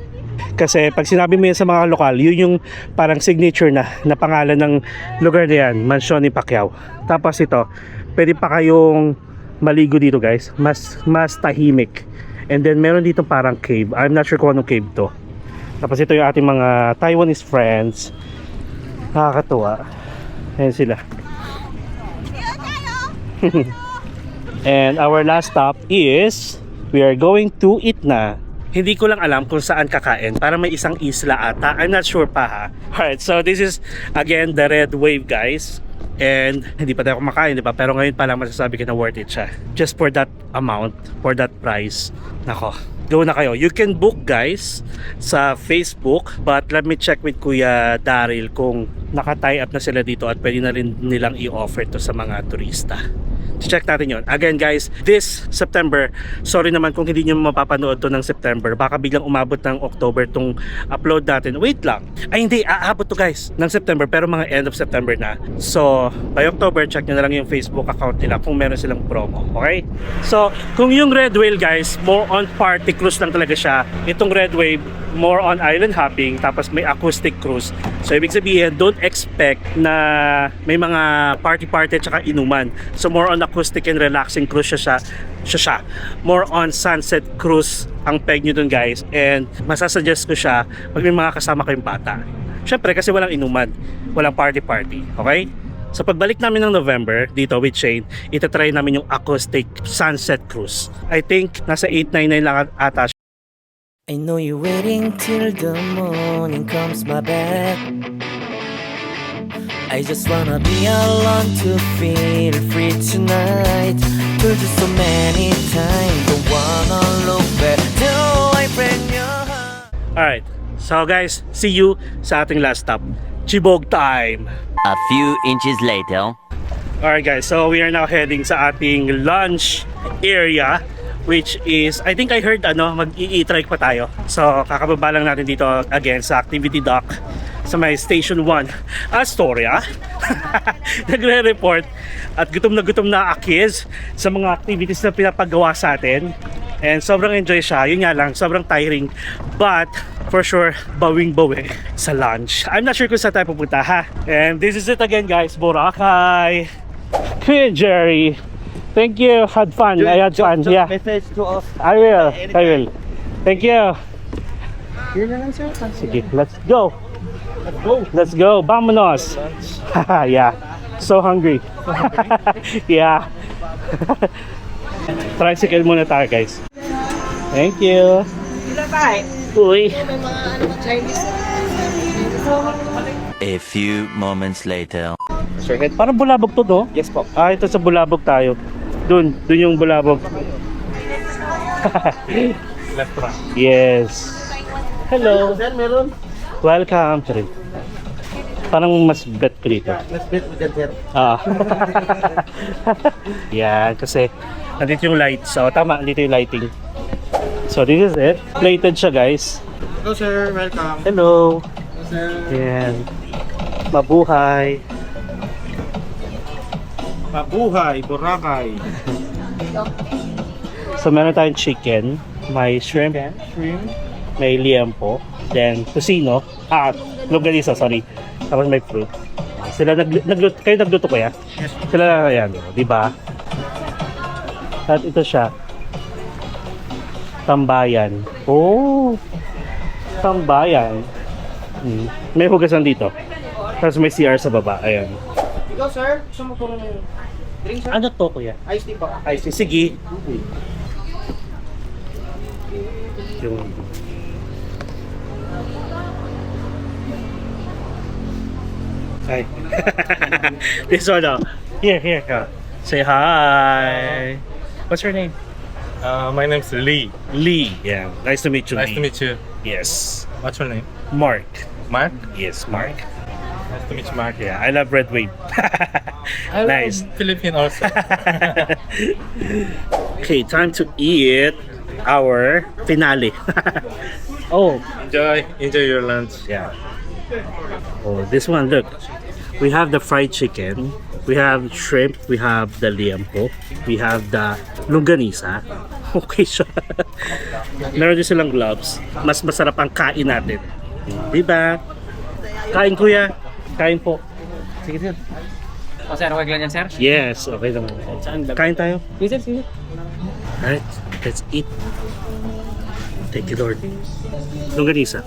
Kasi pag sinabi mo yan sa mga lokal, yun yung parang signature na pangalan ng lugar na yan, mansyon ni Pacquiao. Tapos ito, pwede pa kayong maligo dito guys. Mas tahimik. And then meron dito parang cave. I'm not sure kung anong cave to. Tapos ito yung ating mga Taiwanese friends. Nakakatuwa. Ayan sila. And our last stop is we are going to Itna. Hindi ko lang alam kung saan kakain. Para may isang isla ata. I'm not sure pa ha. Alright, so this is again the Red Wave, guys. And hindi pa tayo kumakain, di ba? Pero ngayon pa lang masasabi ko na worth it siya. Just for that amount, for that price. Nako, go na kayo. You can book, guys, sa Facebook. But let me check with Kuya Daryl kung naka-tie up na sila dito at pwede na rin nilang i-offer to sa mga turista. Check natin yon. Again guys, this September, sorry naman kung hindi nyo mapapanood to ng September, baka biglang umabot ng October tong upload natin. Wait lang, ay hindi, aabot to guys ng September, pero mga end of September na. So by October, check nyo na lang yung Facebook account nila kung meron silang promo. Okay, so kung yung Red Whale guys, more on party cruise lang talaga siya. Itong Red Wave, more on island hopping, tapos may acoustic cruise. So ibig sabihin, don't expect na may mga party-party at saka inuman. So more on acoustic and relaxing cruise siya. More on sunset cruise ang peg nyo dun guys. And masasuggest ko siya pag may mga kasama kayong bata. Syempre kasi walang inuman, walang party-party. Okay? So pagbalik namin ng November dito with Shane, itatry namin yung acoustic sunset cruise. I think nasa 899 lang ata. I know you're waiting till the morning comes my back. I just wanna be alone to feel free tonight. Told you so many times, don't wanna look back. Do I bring your heart? Alright, so guys, see you sa ating last stop, Chibog time. A few inches later. Alright guys, so we are now heading sa ating lunch area, which is, I think I heard mag-i-trike pa tayo. So kakababa lang natin dito again sa activity dock sa may Station 1 Astoria. Nagre-report at gutom na Akiz sa mga activities na pinapagawa sa atin. And sobrang enjoy siya. Yun nga lang, sobrang tiring. But for sure, bawing-bawi sa lunch. I'm not sure kung saan tayo pupunta ha. And this is it again guys, Boracay. Kuya Jerry, thank you. Had fun. I had fun. Yeah. Message to us. I will. Thank you. Sige, let's go. Let's go. Vámonos. Yeah. So hungry. Yeah. Tricycle muna tayo, guys. Thank you. Uy. A few moments later. Parang Bulabog to, no? Yes po. Ah, ito sa Bulabog tayo. Dun yung Bulabog. Yes. Hello. Meron. Welcome. Sorry. Parang mas bet ko dito. Let's bet with that, sir. Ah. Yan, kasi nandito yung light. So, tama, nandito yung lighting. So, this is it. Plated siya, guys. Hello, sir. Welcome. Hello. Hello, sir. Yan. Mabuhay. Mabuhay, Boracay. So, meron tayong chicken. May shrimp. May liempo. Then, tocino. Longganisa, sorry. Tapos may fruit. Sila kayo nagluto ko yan? Yes. Sila yan, di ba? At ito siya. Tambayan. Oh! Tambayan. May hugasan dito. Tapos may CR sa baba. Ayan. Ikaw, sir. Gusto mo po ng drink, sir? Ano to, kuya? Iced tea po. Ay, sige. Yung... Hi. This one, Here. Say hi. What's your name? My name's Lee. Lee. Yeah. Nice to meet you, Nice Lee. to meet you. Yes. What's your name? Mark. Mark? Yes, Mark. Nice to meet you, Mark. Yeah, I love Red Wave. I Nice. love Philippine also. Okay, time to eat our finale. Oh, Enjoy your lunch. yeah. Oh, this one, look. We have the fried chicken. We have shrimp. We have the liempo. We have the longganisa. Okay siya. Meron din silang gloves. Mas masarap ang kain natin. Diba? Kain, kuya. Kain po. Sige, sir. O sir, wag lang yan sir. Yes, okay lang. Saan ba? Kain tayo. Sige sir, sige. Alright, let's eat. Thank you, Lord. Longganisa.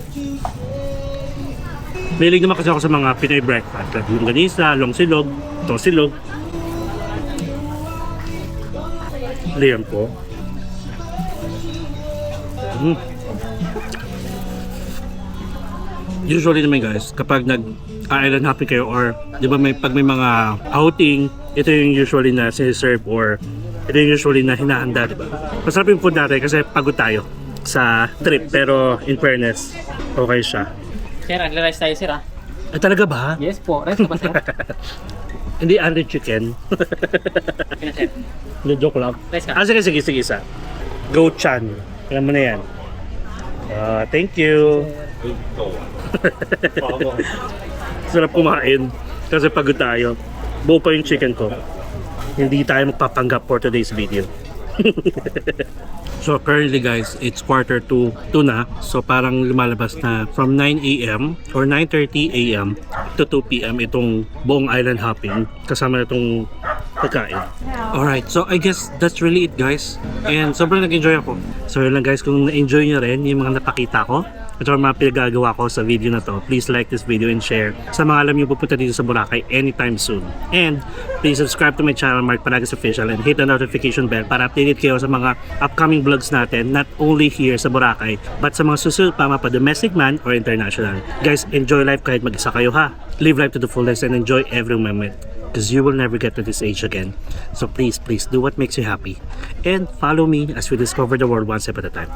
Mahilig naman kasi ako sa mga Pinoy breakfast. Like longganisa, longsilog, tosilog. Liam po. Usually naman guys, kapag nag-island hopping kayo or di ba pag may mga outing, ito yung usually na siniserve or ito yung usually na hinahanda, di ba? Masarap yung food natin kasi pagod tayo sa trip, pero in fairness, okay siya. Sir, nagla-rice tayo, sir, ah. Ay, talaga ba? Yes po, rice po ba, sir? Hindi only chicken. Okay na, sir. Hindi, joke lang. Rice ka. Sige, isa. Go Chan. Alam mo na yan. Thank you. Sarap kumain kasi pagod tayo. Buo pa yung chicken ko. Hindi tayo magpapanggap for today's video. So currently guys, it's 1:45 na. So parang lumalabas na from 9 a.m. or 9:30 a.m. to 2 p.m. itong buong island hopping kasama na itong pagkain. Alright, so I guess that's really it guys. And sobrang nag-enjoy ako. So yun lang guys, kung na-enjoy nyo rin yung mga napakita ko at yung mga pinagagawa ko sa video na to, please like this video and share sa mga alam nyo pupunta dito sa Boracay anytime soon. And please subscribe to my channel, Mark Panagas Official, and hit the notification bell para updated kayo sa mga upcoming vlogs natin, not only here sa Boracay, but sa mga susunod pa pa domestic man or international. Guys, enjoy life kahit mag-isa kayo ha. Live life to the fullest and enjoy every moment, because you will never get to this age again. So please do what makes you happy. And follow me as we discover the world one step at a time.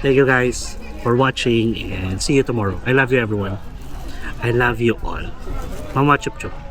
Thank you guys for watching and see you tomorrow. I love you everyone. I love you all. Mama Chup Chup.